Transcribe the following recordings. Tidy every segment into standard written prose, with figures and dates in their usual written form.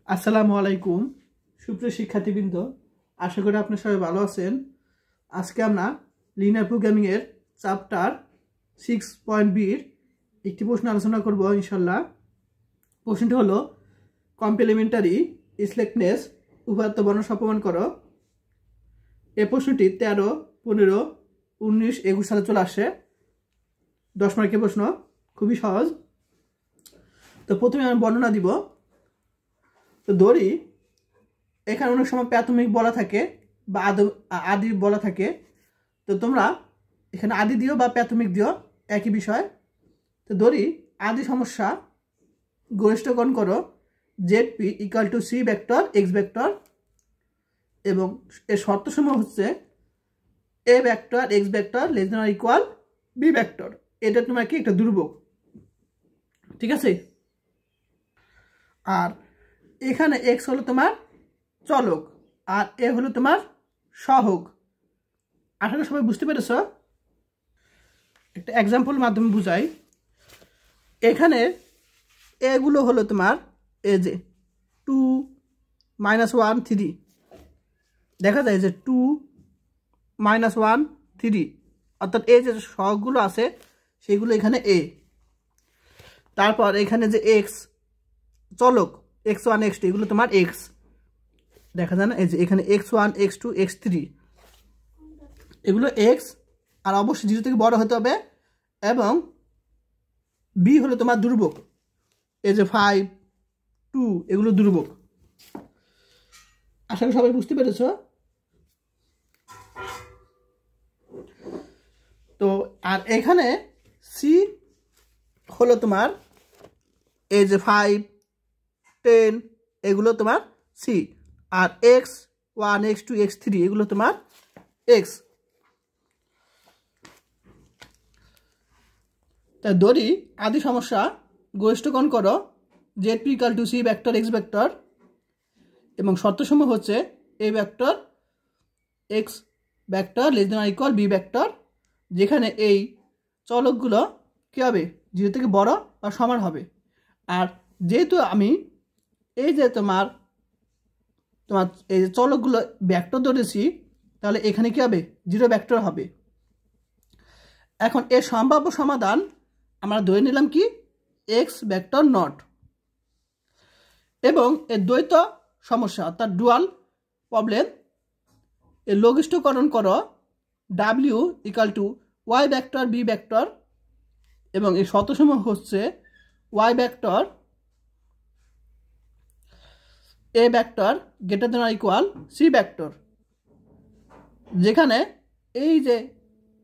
আসসালামু আলাইকুম সুপ্রিয় শিক্ষার্থীবৃন্দ, আশা করি আপনারা সবাই ভালো আছেন। আজকে আমরা লিনিয়ার প্রোগ্রামিং এর চ্যাপ্টার 6.b-র একটি প্রশ্ন আলোচনা করব ইনশাআল্লাহ। প্রশ্নটি হলো কমপ্লিমেন্টারি স্ল্যাকনেস উপাত্ত বর্ণনা প্রমাণ করো। এই প্রশ্নটি 13, 15, 19, 21 সালে চলে আসে। 10 মার্কের প্রশ্ন, খুবই সহজ। তো প্রথমে আমি বর্ণনা দিব। তো ধরি এখানে অনেক সময় প্রাথমিক বলা থাকে বা আদি বলা থাকে। তো তোমরা এখানে আদি দিও বা প্রাথমিক দিও, একই বিষয়। তো ধরি আদি সমস্যা গরিষ্ঠকরণ করো ZP = C vector X vector, এবং এর শর্তসমূহ হচ্ছে A vector X vector ≤ B vector. এটা তোমার কি একটা ধ্রুবক, ঠিক আছে। আর এখানে x হলো তোমার চলক আর a হলো তোমার সহগ। আসলে সবাই বুঝতে পেরেছ? একটা এক্সাম্পল মাধ্যমে বুঝাই। এখানে এগুলো হলো তোমার এই যে 2, -1, 3, দেখা যায় যে 2, -1, 3, অর্থাৎ এই যে সহগগুলো আছে সেগুলো এখানে a। তারপর এখানে যে x চলক x1 x2 এগুলো তোমার x, দেখা যায় না, এই যে এখানে x1 x2 x3 এগুলো x, আর অবশ্যই 0 থেকে বড় হতে হবে। এবং b হলো তোমার ধ্রুবক, এই যে 5, 2 এগুলো ধ্রুবক। আশা করি সবাই বুঝতে পেরেছ। তো আর এখানে c হলো তোমার এই যে 5, 10 এগুলো তোমার c, আর x1 x2 x3 এগুলো তোমার x। তাই ধরি আদি সমস্যা গরিষ্ঠকরণ করো ZP = C vector X vector, এবং শর্তসমূহ হচ্ছে A vector X vector ≤ B vector, যেখানে এই চলকগুলো কী হবে, 0 থেকে বড় বা সমান হবে। আর যেহেতু আমি এই যে তোমার এই যে চলকগুলো ভেক্টর ধরেছি, তাহলে এখানে কি হবে, 0 ভেক্টর হবে। এখন এর সম্ভাব্য সমাধান আমরা ধরে নিলাম কি x ভেক্টর নট, এবং এর দ্বৈত সমস্যা অর্থাৎ ডুয়াল প্রবলেম এর লঘিষ্ঠকরণ করো W = y vector B vector, এবং এই শর্তসমূহ হচ্ছে y vector A vector > C vector, যেখানে এই যে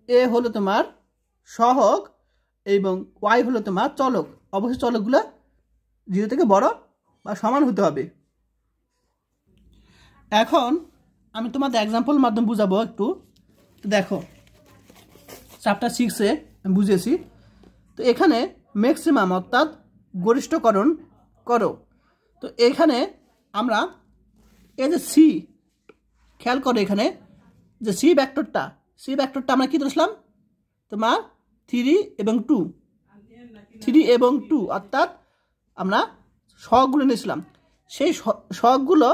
A হলো তোমার সহগ এবং y হলো তোমার চলক। অবশ্যই চলকগুলো 0 থেকে বড় বা সমান হতে হবে। এখন আমি তোমাদের এক্সাম্পল মাধ্যমে বুঝাবো একটু। দেখো চ্যাপ্টার 6-এ আমি বুঝিয়েছি। তো এখানে ম্যাক্সিমাম অর্থাৎ গরিষ্ঠকরণ করো। তো এখানে আমরা এই যে সি, খেয়াল করো এখানে যে সি ভেক্টরটা আমরা কি ধরছিলাম, তোমার 3 এবং 2 অর্থাৎ আমরা সহগগুলো নিয়েছিলাম। সেই সহগগুলো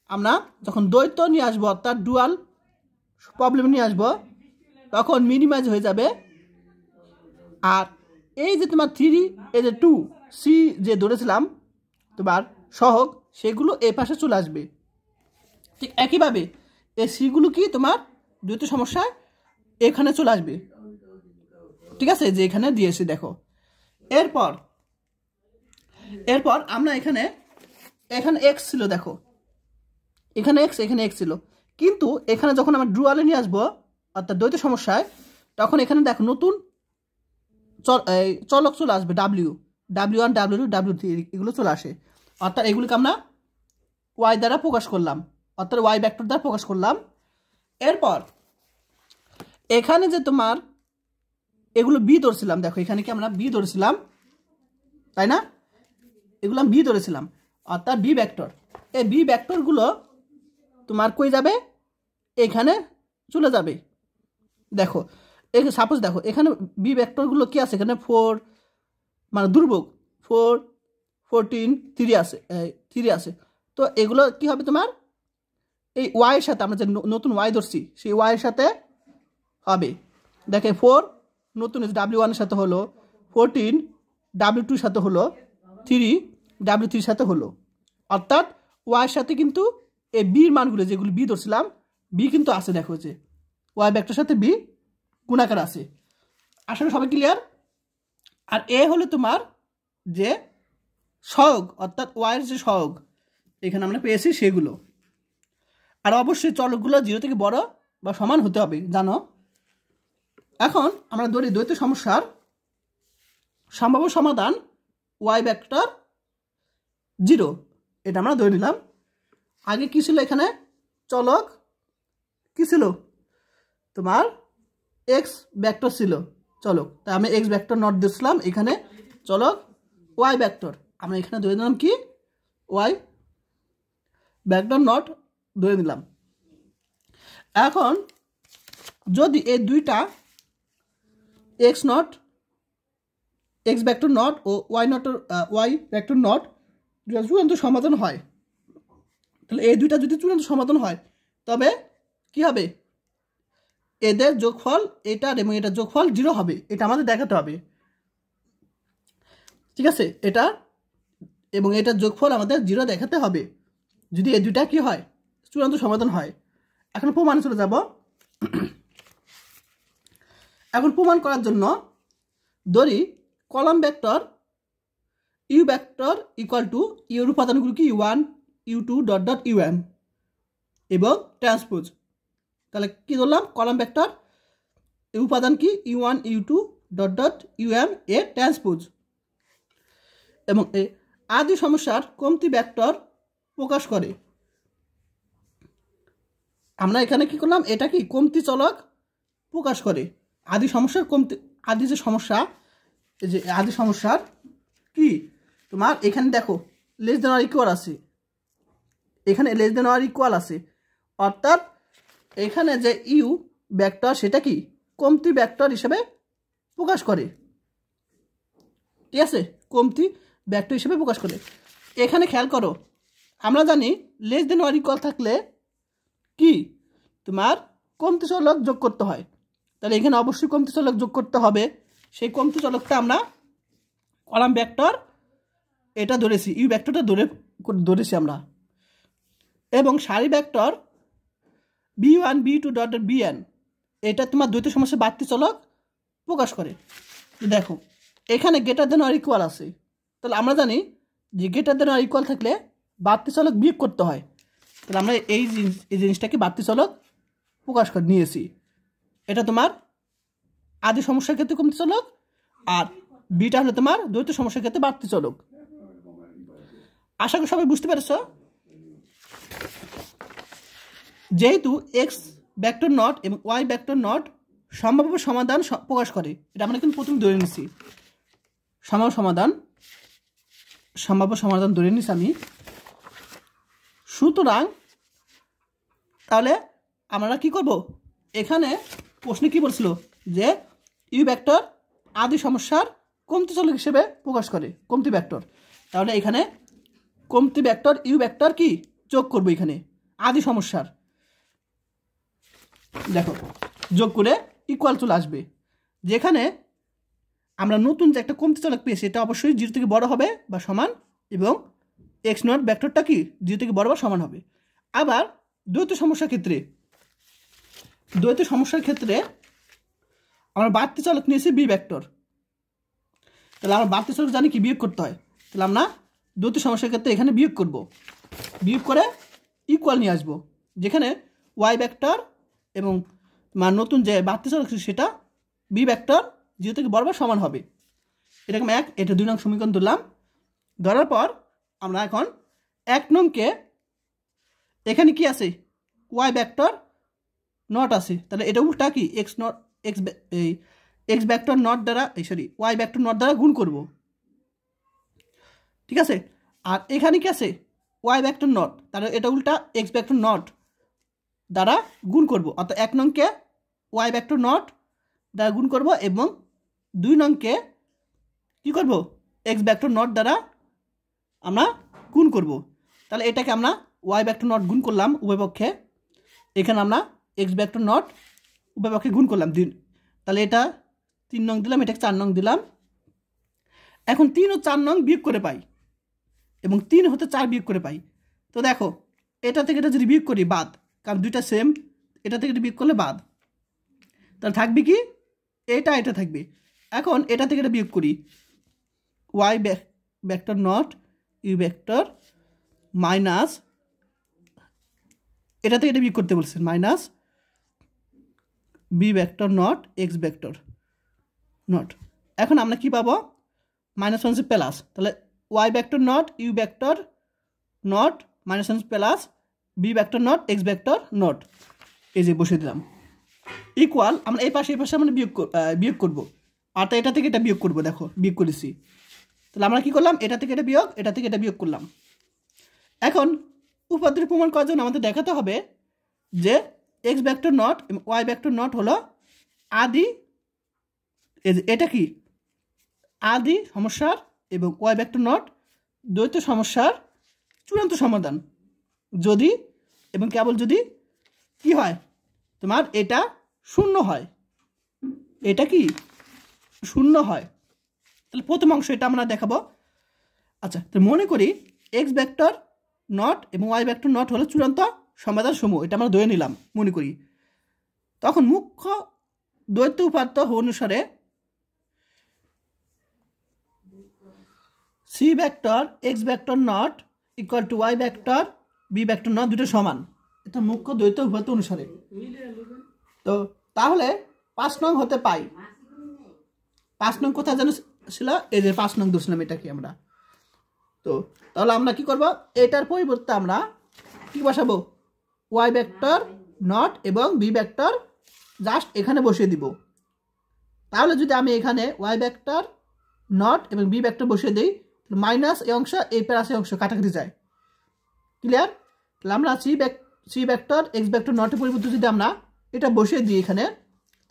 আমরা যখন দ্বৈত নিয়ে আসবো অর্থাৎ ডুয়াল প্রবলেম নিয়ে আসবো, তখন মিনিমাইজ হয়ে যাবে। আর এই যে তোমার 3 এই যে 2 সি যে ধরেছিলাম তোমার সহগ, সেগুলো এই পাশে চলে আসবে। ঠিক একইভাবে এই সিগুলো কি তোমার দ্বৈত সমস্যায় এখানে চলে আসবে, ঠিক আছে, যে এখানে দিয়েছি দেখো। এরপর আমরা এখানে x ছিল, দেখো এখানে x ছিল, কিন্তু এখানে যখন আমরা ডুয়ালে নিয়ে আসবো অর্থাৎ দ্বৈত সমস্যায়, তখন এখানে দেখো নতুন চলক চলে আসবে W1 W2 W3 এগুলো চলে আসে। অর্থাৎ এগুলিকে আমরা y দ্বারা প্রকাশ করলাম, অর্থাৎ y ভেক্টর দ্বারা প্রকাশ করলাম। এরপর এখানে যে তোমার এগুলো b ধরেছিলাম, দেখো এখানে কি আমরা b ধরেছিলাম, তাই না, এগুলো আমি b ধরেছিলাম অর্থাৎ b ভেক্টর। এই b ভেক্টরগুলো তোমার কই যাবে, এখানে চলে যাবে। দেখো সাপোজ দেখো এখানে b ভেক্টরগুলো কি আছে, এখানে 4 মানে ধ্রুবক 4, 14 3 আছে 3 আছে। তো এগুলো কি হবে তোমার এই ওয়াই এর সাথে আমরা যে নতুন ওয়াই ধরছি সেই ওয়াই এর সাথে হবে। দেখে 4 নতুন W1 এর সাথে হলো, 14 W2 এর সাথে হলো, 3 W3 এর সাথে হলো। অর্থাৎ ওয়াই এর সাথে কিন্তু এই বির মানগুলো যেগুলো বি ধরছিলাম বি কিন্তু আছে, দেখো যে ওয়াই ভেক্টরের সাথে বি গুণাকার আছে। আসলে সবাই ক্লিয়ার? আর এ হলো তোমার যে সহগ, অর্থাৎ ওয়াইয়ের যে সহগ এখানে আমরা পেয়েছি সেগুলো। আর অবশ্যই চলকগুলো 0 থেকে বড় বা সমান হতে হবে, জানো। এখন আমরা ধরি দ্বৈত সমস্যার সম্ভাব্য সমাধান ওয়াই ভেক্টর 0, এটা আমরা ধরে নিলাম। আগে কি ছিল এখানে চলক কি ছিল তোমার এক্স ভেক্টর ছিল চলক, তাই আমি এক্স ভেক্টর নট দিয়েছিলাম, এখানে চলক ওয়াই ভেক্টর আমরা এখানে ধরে নিলাম কি ওয়াই ভেক্টর নট ধরে নিলাম। এখন যদি এই দুইটা x naught x vector naught ও ওয়াই ভেক্টর নট চূড়ান্ত সমাধান হয়, তাহলে এই দুইটা যদি চূড়ান্ত সমাধান হয় তবে কি হবে এদের যোগফল এটার এবং এটার যোগফল 0 হবে, এটা আমাদের দেখাতে হবে। ঠিক আছে, এটা এবং এটার যোগফল আমাদের 0 দেখাতে হবে যদি এই দুইটা কি হয় চূড়ান্ত সমাধান হয়। এখন প্রমাণ চলে যাব। এখন প্রমাণ করার জন্য ধরি column vector u vector equal to ইউর উপাদানগুলো কি u1 u2 dot dot um এবং ট্রান্সপোজ। তাহলে কি ধরলাম কলাম ভেক্টর উপাদান কি u1 u2 dot dot um এর ট্রান্সপোজ এবং আদি সমস্যার কমতি ভেক্টর প্রকাশ করে। আমরা এখানে কি করলাম এটা কি কমতি চলক প্রকাশ করে। আদি সমস্যার কমতি আদি যে সমস্যা এই যে আদি সমস্যার কি তোমার এখানে দেখো লেস দেন অর ইকুয়াল আছে, এখানে লেস দেন অর ইকুয়াল আছে, অর্থাৎ এখানে যে ইউ ভেক্টর সেটা কি কমতি ভেক্টর হিসেবে প্রকাশ করে। ঠিক আছে, কমতি ভেক্টর হিসেবে প্রকাশ করে। এখানে খেয়াল করো আমরা জানি লেস দেন অর ইকুয়াল থাকলে কি তোমার কমতি চলক যোগ করতে হয়, তাহলে এখানে অবশ্যই কমতি চলক যোগ করতে হবে। সেই কমতি চলকটা আমরা কলাম ভেক্টর এটা ধরেছি, ইউ ভেক্টরটা ধরেছি আমরা, এবং সারি vector b1 b2 dot bn এটা তোমার দ্বৈত সমস্যা বাড়তি চলক প্রকাশ করে। দেখো এখানে গ্রেটার দেন অর ইকুয়াল আছে, তাহলে আমরা জানি যে গ্রেটার দেন অর ইকুয়াল থাকলে বাড়তি চলক বিয়োগ করতে হয়, তাহলে আমরা এই জিনিসটাকে বাড়তি চলক প্রকাশ করে নিয়েছি। এটা তোমার আদি সমস্যার ক্ষেত্রে কমতি চলক আর বিটা হলো তোমার দ্বৈত সমস্যার ক্ষেত্রে বাড়তি চলক। আশা করি সবাই বুঝতে পেরেছ। যেহেতু এক্স ভেক্টর নট এবং ওয়াই ভেক্টর নট সম্ভাব্য সমাধান প্রকাশ করে, এটা আমরা কিন্তু প্রথমে ধরে নিছি সম্ভাব্য সমাধান ধরে নিছি আমি। সুতরাং তাহলে আমরা কি করব এখানে প্রশ্নে কি বলছিল যে ইউ ভেক্টর আদি সমস্যার কমতি চলক হিসেবে প্রকাশ করে কমতি ভেক্টর, তাহলে এখানে কমতি ভেক্টর ইউ ভেক্টর কি যোগ করব এখানে আদি সমস্যার, দেখো যোগ করে ইকুয়াল চলে আসবে। যেখানে আমরা নতুন যে একটা কমতি চলক পেয়েছি এটা অবশ্যই 0 থেকে বড় হবে বা সমান, এবং এক্স নট ভেক্টরটা কি 0 থেকে বড় বা সমান হবে। আবার দ্বৈত সমস্যার ক্ষেত্রে আমরা বাড়তি চলক নিয়েছি বি ভেক্টর, তাহলে আমরা বাড়তি চলক জানি কি বিয়োগ করতে হয়, তাহলে আমরা দ্বৈত সমস্যার ক্ষেত্রে এখানে বিয়োগ করব, বিয়োগ করে ইকুয়াল নিয়ে আসবো, যেখানে ওয়াই ভেক্টর এবং নতুন যে বাড়তি চলক সেটা বি ভেক্টর 0 থেকে বড় বা সমান হবে। এরকম এটা 2 নং সমীকরণ ধরলাম। ধরার পর আমরা এখন 1 নংকে এখানে কি আছে ওয়াই ভেক্টর নট আছে, তাহলে এটা উল্টা কি এক্স ভেক্টর নট দ্বারা ওয়াই ভেক্টর নট দ্বারা গুণ করব। ঠিক আছে, আর এখানে কি আছে ওয়াই ভেক্টর নট, তাহলে এটা উল্টা এক্স ভেক্টর নট দ্বারা গুণ করব, অর্থাৎ 1 নংকে ওয়াই ভেক্টর নট দ্বারা গুণ করব এবং 2 নংকে কি করব এক্স ভেক্টর নট দ্বারা আমরা গুণ করব। তাহলে এটাকে আমরা ওয়াই ভেক্টর নট গুণ করলাম উভয় পক্ষে, এখানে আমরা এক্স ভেক্টর নট উভয় পক্ষে গুণ করলাম তাহলে এটা 3 নং দিলাম, এটাকে 4 নং দিলাম। এখন 3 ও 4 নং বিয়োগ করে পাই এবং 3 হতে 4 বিয়োগ করে পাই। তো দেখো এটা থেকে এটা যদি বিয়োগ করি বাদ, কারণ দুইটা সেম, এটা থেকে এটা বিয়োগ করলে বাদ, তাহলে থাকবে কি এটা থাকবে। এখন এটা থেকে এটা বিয়োগ করি, y vector naught u vector minus, এটা থেকে এটা বিয়োগ করতে বলছেন, minus b vector naught x vector naught. এখন আমরা কি পাবো, মাইনাস 1 প্লাস, তাহলে y vector naught u vector naught minus 1 plus b vector naught x vector naught, এই যে বসিয়ে দিলাম, ইকুয়াল আমরা এই পাশে আমরা বিয়োগ করবো, আর এটা থেকে এটা বিয়োগ করবো। দেখো বিয়োগ করেছি, তাহলে আমরা কি করলাম, এটা থেকে এটা বিয়োগ, এটা থেকে এটা বিয়োগ করলাম। এখন উপাত্তের প্রমাণ করার জন্য আমাদের দেখাতে হবে যে এক্স ভেক্টর নট এবং ওয়াই ভেক্টর নট হলো আদি, এটা কি আদি সমস্যার এবং ওয়াই ভেক্টর নট দ্বৈত সমস্যার চূড়ান্ত সমাধান, যদি এবং কেবল যদি কি হয় তোমার এটা শূন্য হয়, এটা কি শূন্য হয়। তাহলে প্রথম অংশ এটা আমরা দেখাবো। আচ্ছা, তো মনে করি এক্স ভেক্টর নট এবং ওয়াই ভেক্টর নট হলো চূড়ান্ত সমাধান সমূহ, এটা আমরা ধরে নিলাম মনে করি। তখন মুখ্য দ্বৈত উপাত্ত অনুসারে c vector x vector naught equal to y vector b vector naught দুটো সমান, এটা মুখ্য দ্বৈত উপাত্ত অনুসারে। তো তাহলে 5 নং হতে পাই, 5 নং কোথায় যেন ছিল, এই যে 5 নং ধরছিলাম এটাকে আমরা। তো তাহলে আমরা কি করব, এটার পরিবর্তে আমরা কি বসাবো, ওয়াই ভেক্টর নট এবং বি ভেক্টর জাস্ট এখানে বসিয়ে দিব। তাহলে যদি আমি এখানে ওয়াই ভেক্টর নট এবং বি ভেক্টর বসিয়ে দিই, মাইনাস এই অংশ এই প্লাস এই অংশ কাটাকাটি যায়, ক্লিয়ার। তাহলে আমরা সি ভেক্টর এক্স ভেক্টর নটের পরিবর্তে যদি আমরা এটা বসিয়ে দিই এখানে,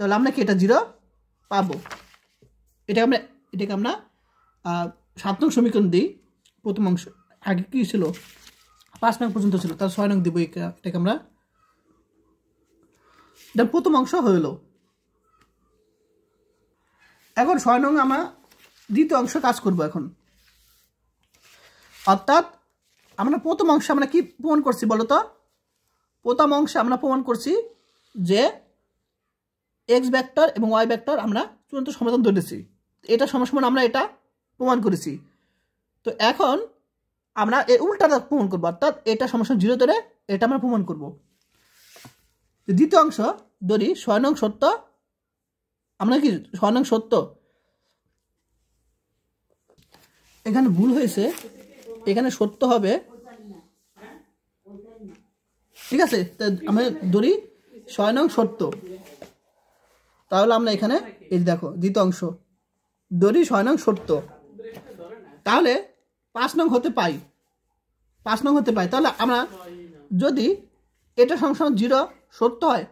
তাহলে আমরা কি এটা 0 পাবো। এটাকে আমরা 7 নং সমীকরণ দিই। প্রথম অংশ আগে কি ছিল, 5 নং পর্যন্ত ছিল, তার 6 নং দিব, এটাকে আমরা, এটা প্রথম অংশ হইল। এখন 6 নং আমরা দ্বিতীয় অংশ কাজ করব এখন। অর্থাৎ আমরা প্রথম অংশে আমরা কি প্রমাণ করছি বলতো, প্রথম অংশে আমরা প্রমাণ করছি যে এক্স ভেক্টর এবং ওয়াই ভেক্টর আমরা চূড়ান্ত সমাধান ধরেছি, এটা সমান আমরা এটা প্রমাণ করেছি। তো এখন আমরা এই উল্টাটা প্রমাণ করবো, অর্থাৎ এটা সমান 0 ধরে এটা আমরা প্রমাণ করব। দ্বিতীয় অংশ ধরি 6 নং সত্য, আমরা কি 6 নং সত্য, এখানে ভুল হয়েছে, এখানে সত্য হবে, ঠিক আছে। আমরা ধরি 6 নং সত্য, তাহলে আমরা এখানে এই দেখো দ্বিতীয় অংশ ধরি 6 নং সত্য, তাহলে 5 নং হতে পাই, 5 নং হতে পাই। তাহলে আমরা যদি এটা সমান 0 সত্য হয়,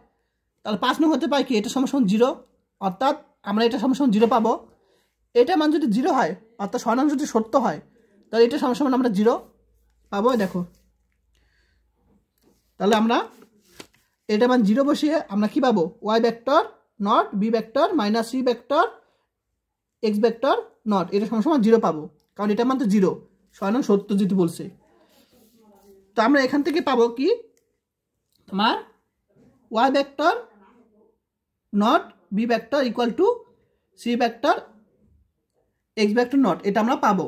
তাহলে 5 নং হতে পাই কি এটা সমান 0, অর্থাৎ আমরা এটা সমান 0 পাবো। এটা মান যদি 0 হয়, অর্থাৎ 6 নং যদি সত্য হয়, তাহলে এটা সমান আমরা 0 পাবো। দেখো তাহলে আমরা এটা মান 0 বসিয়ে আমরা কি পাবো, y vector naught b vector minus c vector x vector naught, এটা সমান 0 পাবো, কারণ এটা মান তো 0, 6 নং সত্য যদি বলছে। তো আমরা এখান থেকে পাবো কি তোমার y vector naught b vector equal to c vector x vector naught, এটা আমরা পাবো।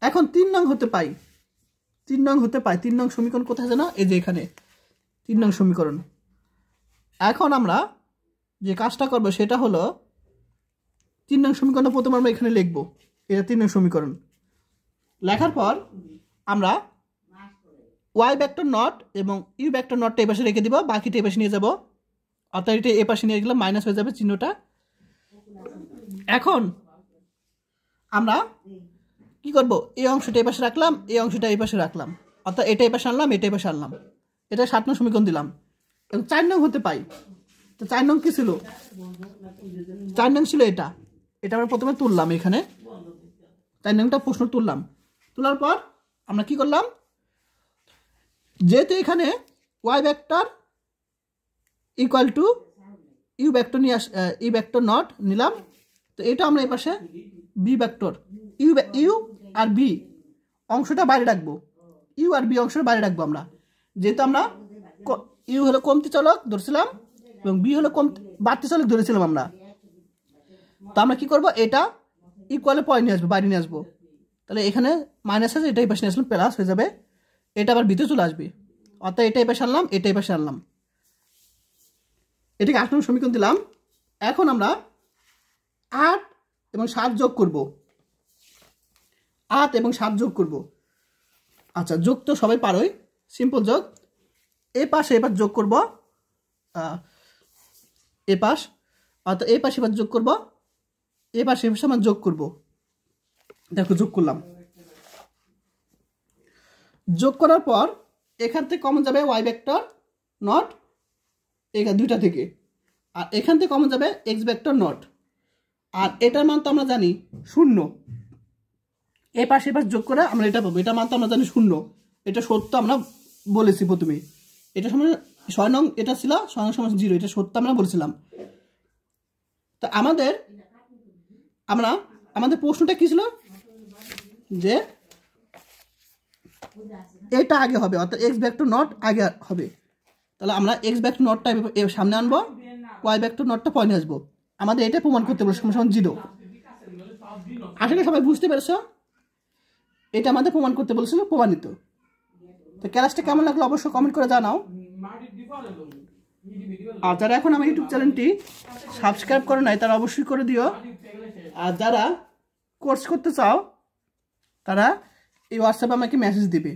এখন 3 নং হতে পাই, 3 নং হতে পাই, 3 নং সমীকরণ কোথায় জানো, এই যে এখানে 3 নং সমীকরণ। এখন আমরা যে কাজটা করব সেটা হলো 3 নং সমীকরণটা প্রথমে আমরা এখানে লিখব, এটা 3 নং সমীকরণ। লেখার পর আমরা ওয়াই ভেক্টর নট এবং ইউ ভেক্টর নটটা এই পাশে রেখে দিব, বাকিটা এই পাশে নিয়ে যাব, অর্থাৎ এটা এই পাশে নিয়ে গেলে মাইনাস হয়ে যাবে চিহ্নটা। এখন আমরা কি করব, এই অংশটা এই পাশে রাখলাম, এই অংশটা এই পাশে রাখলাম, অর্থাৎ এটা এই পাশে আনলাম, এটা এই পাশে আনলাম, এটা 7 নং সমীকরণ দিলাম। এবং 4 নং হতে পাই, তো 4 নং কি ছিল, 4 নং ছিল এটা আমরা প্রথমে তুললাম, এখানে 4 নংটা প্রশ্ন তুললাম। তোলার পর আমরা কি করলাম, যেহেতু এখানে y vector equal to u vector নিয়ে ইউ ভেক্টর নট নিলাম, তো এটা আমরা এই পাশে বি ভেক্টর ইউ আর বি অংশটা বাইরে রাখবো, ইউ আর বি অংশটা বাইরে রাখবো আমরা, যেহেতু আমরা ইউ হলো কমতি চলক ধরছিলাম এবং বি হলো বাড়তি চলক ধরেছিলাম আমরা। তো আমরা কি করব, এটা ইকুয়ালে পয়েন্ট নিয়ে আসবো, বাইরে নিয়ে আসবো, তাহলে এখানে মাইনাস আছে, এটাই পাশে নিয়ে আসলাম, প্লাস হয়ে যাবে, এটা আবার ভিতরে চলে আসবে, অর্থাৎ এটাই পাশে আনলাম, এটাই পাশে আনলাম, এটাকে 8 নম্বর সমীকরণ দিলাম। এখন আমরা 8 এবং 7 যোগ করব, 8 এবং 7 যোগ করব। আচ্ছা, যোগ তো সবাই পারোই, সিম্পল যোগ, এ পাশে এবার যোগ করব, এ পাশ, অর্থাৎ এই পাশে এবার যোগ করব, এ পাশে এ পাশে আমরা যোগ করব। দেখো যোগ করলাম, যোগ করার পর এখান থেকে কমন যাবে ওয়াই ভেক্টর নট, এখানে দুইটা থেকে, আর এখান থেকে কমন যাবে এক্স ভেক্টর নট, আর এটার মান তো আমরা জানি 0, এ পাশে এ পাশে যোগ করে আমরা এটা পাবো, এটার মান তো আমরা জানি 0, এটা সত্য আমরা বলেছি প্রথমে, এটা সময় 6 নং এটা ছিল 6 নং সমান 0, এটা সত্য আমরা বলেছিলাম। তো আমাদের প্রশ্নটা কি ছিল, যে এটা আগে হবে, অর্থাৎ এক্স ভেক্টর নট আগে হবে, তাহলে আমরা এক্স ভেক্টর নটটা সামনে আনবো, ওয়াই ভেক্টর নটটা পয়েন্টে আসবো, আমাদের এটা প্রমাণ করতে বলছে সমান 0। আশা করি সবাই বুঝতে পেরেছ, এটা আমাদের প্রমাণ করতে বলেছিল, প্রমাণিত। তো ক্লাসটা কেমন লাগলো অবশ্যই কমেন্ট করে জানাও, আর যারা এখন আমার ইউটিউব চ্যানেলটি সাবস্ক্রাইব করে নাই তারা অবশ্যই করে দিও, আর যারা কোর্স করতে চাও তারা এই হোয়াটসঅ্যাপে আমাকে মেসেজ দিবে।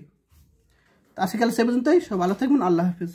আজকে কাল সে পর্যন্তই, সব ভালো থাকবেন, আল্লাহ হাফিজ।